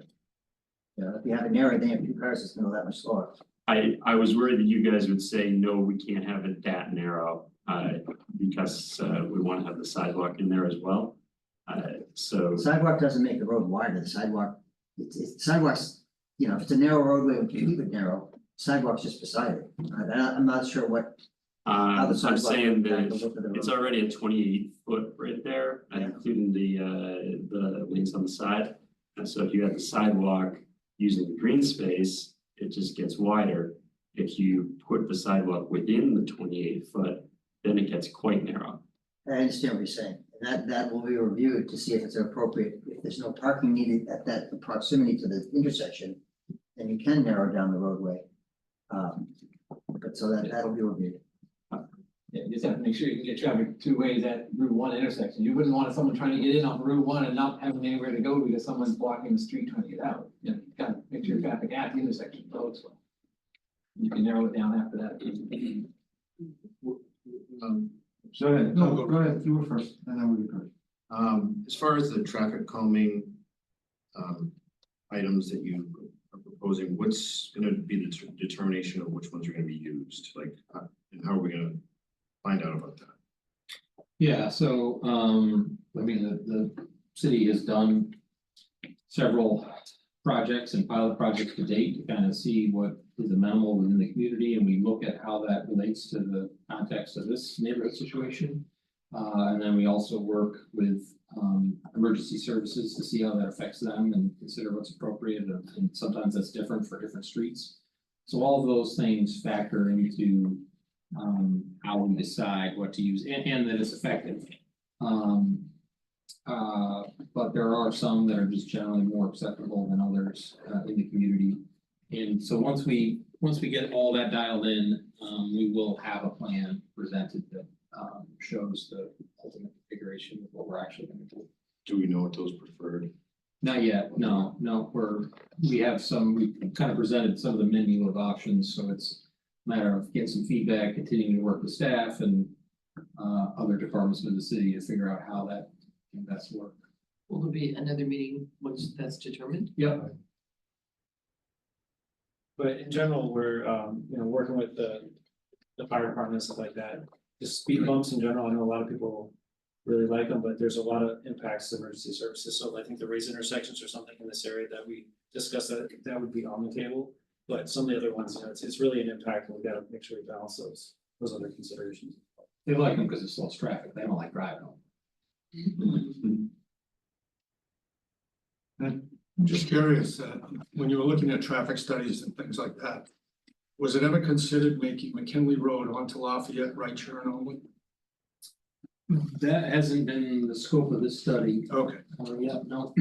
S13: You know, if you have it narrow, then you have two cars, it's gonna go that much slower.
S6: I was worried that you guys would say, no, we can't have it that narrow, because, we wanna have the sidewalk in there as well. So,
S13: Sidewalk doesn't make the road wider, the sidewalk, it's sidewalks, you know, if it's a narrow roadway, we can keep it narrow, sidewalk's just beside it. I'm not sure what. how the
S6: I'm
S13: sidewalk
S6: saying
S13: impacts
S6: that
S13: the width of the
S6: it's
S13: road.
S6: already a 28-foot right there, including the lanes on the side. And so if you have the sidewalk using the green space, it just gets wider. If you put the sidewalk within the 28-foot, then it gets quite narrow.
S13: I understand what you're saying, and that will be reviewed to see if it's appropriate, if there's no parking needed at that proximity to the intersection, then you can narrow down the roadway. But so that'll be reviewed.
S9: Yeah, you just have to make sure you can get traffic two ways at Route 1 intersection. You wouldn't want someone trying to get in off Route 1 and not having anywhere to go because someone's blocking the street trying to get out. You know, you gotta make sure traffic at the intersection flows well. You can narrow it down after that.
S2: Go ahead, no, go ahead, you were first, and then we go.
S8: As far as the traffic calming items that you are proposing, what's gonna be the determination of which ones are gonna be used? Like, and how are we gonna find out about that?
S1: Yeah, so, I mean, the city has done several projects and pilot projects to date to kind of see what is amenable within the community, and we look at how that relates to the context of this neighborhood situation. And then we also work with, emergency services to see how that affects them and consider what's appropriate, and sometimes that's different for different streets. So all of those things factor into, how we decide what to use and that it's effective. But there are some that are just generally more acceptable than others in the community. And so once we get all that dialed in, we will have a plan presented that shows the ultimate configuration of what we're actually going to do.
S8: Do we know what those preferred?
S1: Not yet, no, we have some, we kind of presented some of the menu of options, so it's a matter of getting some feedback, continuing to work with staff and other departments of the city to figure out how that can best work.
S9: Will there be another meeting once that's determined?
S1: Yep.
S5: But in general, we're, working with the fire department and stuff like that. Just speed bumps in general, I know a lot of people really like them, but there's a lot of impacts to emergency services. So I think the raised intersections or something in this area that we discussed, that would be on the table. But some of the other ones, it's really an impact, and we gotta make sure we balance those other considerations.
S1: They like them because it slows traffic. They don't like driving them.
S7: I'm just curious, when you were looking at traffic studies and things like that, was it ever considered making McKinley Road onto Lafayette right turn only?
S1: That hasn't been the scope of this study.
S7: Okay.
S1: Yeah, no.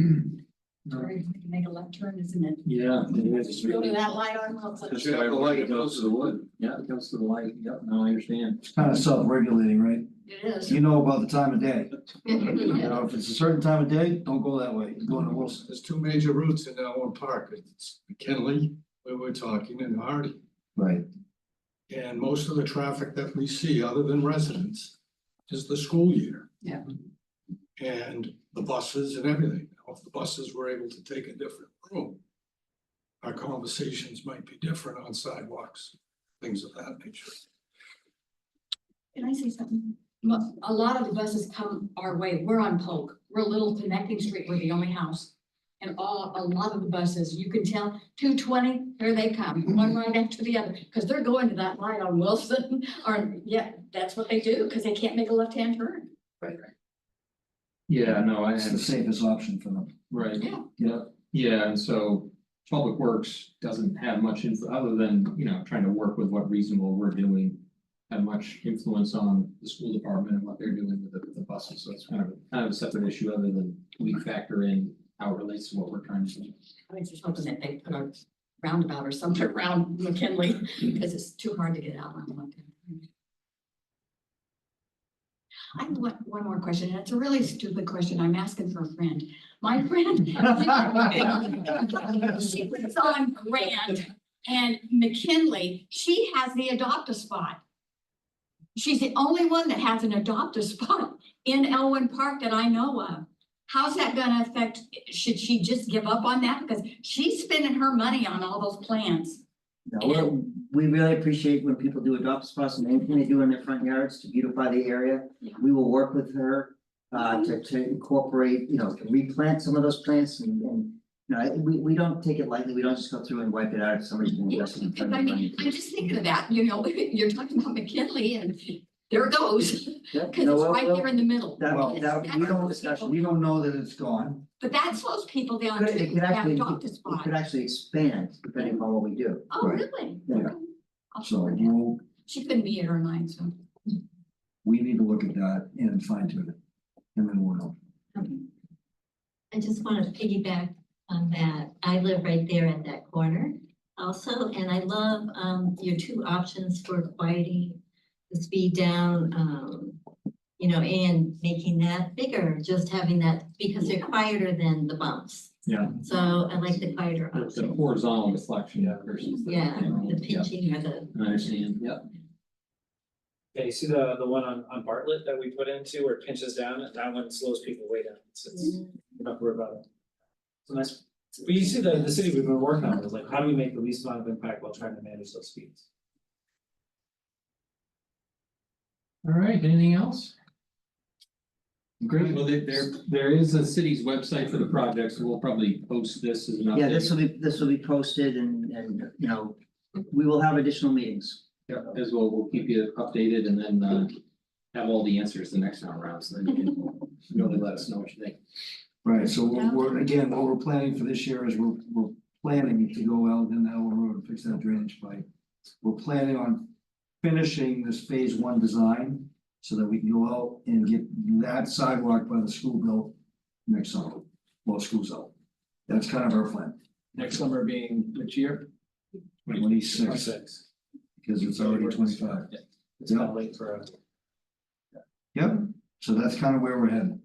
S10: Sorry, make a left turn, isn't it?
S1: Yeah. It is.
S10: Go to that light on Wilson.
S1: That's why it goes to the wood. Yeah, it goes to the light. Yep, no, I understand.
S2: It's kind of self-regulating, right?
S10: It is.
S2: You know about the time of day. You
S10: Yeah.
S2: know, if it's a certain time of day, don't go that way. Go to Wilson.
S7: There's two major routes in Elmwood Park. It's McKinley, where we're talking, and Hardy.
S2: Right.
S7: And most of the traffic that we see, other than residents, is the school year.
S10: Yeah.
S7: And the buses and everything. Now, if the buses were able to take a different route, our conversations might be different on sidewalks, things of that nature.
S10: Can I say something? A lot of the buses come our way. We're on Polk. We're a little connecting street. We're the only house. And a lot of the buses, you can tell, 220, here they come, one right after the other, because they're going to that light on Wilson. Or, yeah, that's what they do, because they can't make a left-hand turn.
S2: Right.
S1: Yeah, no, I
S2: It's the
S1: had,
S2: safest option for them.
S1: right.
S10: Yeah.
S1: Yeah, yeah, and so Public Works doesn't have much info, other than, trying to work with what reasonable we're doing. Have much influence on the school department and what they're doing with the buses, so it's kind of a separate issue, other than we factor in how it relates to what we're trying to do.
S10: I was just hoping that they put a roundabout or something around McKinley, because it's too hard to get out on one. I have one more question, and it's a really stupid question. I'm asking for a friend. My friend. She was on Grant and McKinley, she has the adopt-a-spot. She's the only one that has an adopt-a-spot in Elwyn Park that I know of. How's that gonna affect, should she just give up on that? Because she's spending her money on all those plans.
S13: No, we really appreciate when people do adopt spots and anything they do in their front yards to beautify the area.
S10: Yeah.
S13: We will work with her to incorporate, to replant some of those plants and we don't take it lightly. We don't just go through and wipe it out if somebody's been investing in front of
S10: I mean,
S13: money.
S10: I'm just thinking of that, you're talking about McKinley and there it goes.
S13: Yeah,
S10: Because
S13: no,
S10: it's
S13: well,
S10: right
S13: well,
S10: there in the middle.
S2: Well,
S10: That's
S2: we don't,
S10: those people-
S2: we don't know that it's gone.
S10: But that's those people down
S13: It
S10: to
S13: could actually,
S10: adopt a
S13: it
S10: spot.
S13: could actually expand depending on what we do.
S10: Oh,
S2: right.
S10: really?
S2: Yeah.
S10: Okay. I'll
S2: So
S10: forward that.
S2: we'll,
S10: She couldn't be at her line, so.
S2: we need to look at that and fine tune it. And then we'll know.
S10: Okay.
S17: I just want to piggyback on that. I live right there at that corner also, and I love your two options for quieting the speed down, and making that bigger, just having that, because they're quieter than the bumps.
S1: Yeah.
S17: So I like the quieter
S1: The
S17: option.
S1: horizontal deflection versus.
S17: Yeah, the
S1: Yeah,
S17: pinching or the.
S1: I understand, yep.
S5: Yeah, you see the one on Bartlett that we put into where it pinches down, and that one slows people way down. It's we're not worried about it. So nice, but you see the city we've been working on is like, how do we make the least amount of impact while trying to manage those speeds?
S1: All right, anything else? Great, well, there is a city's website for the project, so we'll probably post this as an update.
S13: Yeah, this will be posted and we will have additional meetings.
S1: Yeah, as well, we'll keep you updated and then have all the answers the next time around, so then you can really let us know what you think.
S2: Right, so we're again, what we're planning for this year is we're planning to go out in Elwyn Road and fix that drainage pipe. We're planning on finishing this phase 1 design so that we can go out and get that sidewalk by the school built next summer, while school's out. That's kind of our plan,
S9: Next summer being which year?
S2: 26, because it's already 25.
S5: It's kind of late for a.
S2: Yep, so that's kind of where we're headed.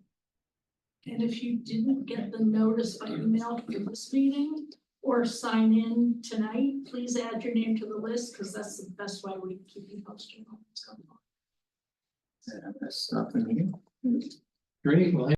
S18: And if you didn't get the notice by email for this meeting or sign in tonight, please add your name to the list, because that's the best way we keep you posted on what's going on.
S13: Stop the meeting.
S1: Great, well,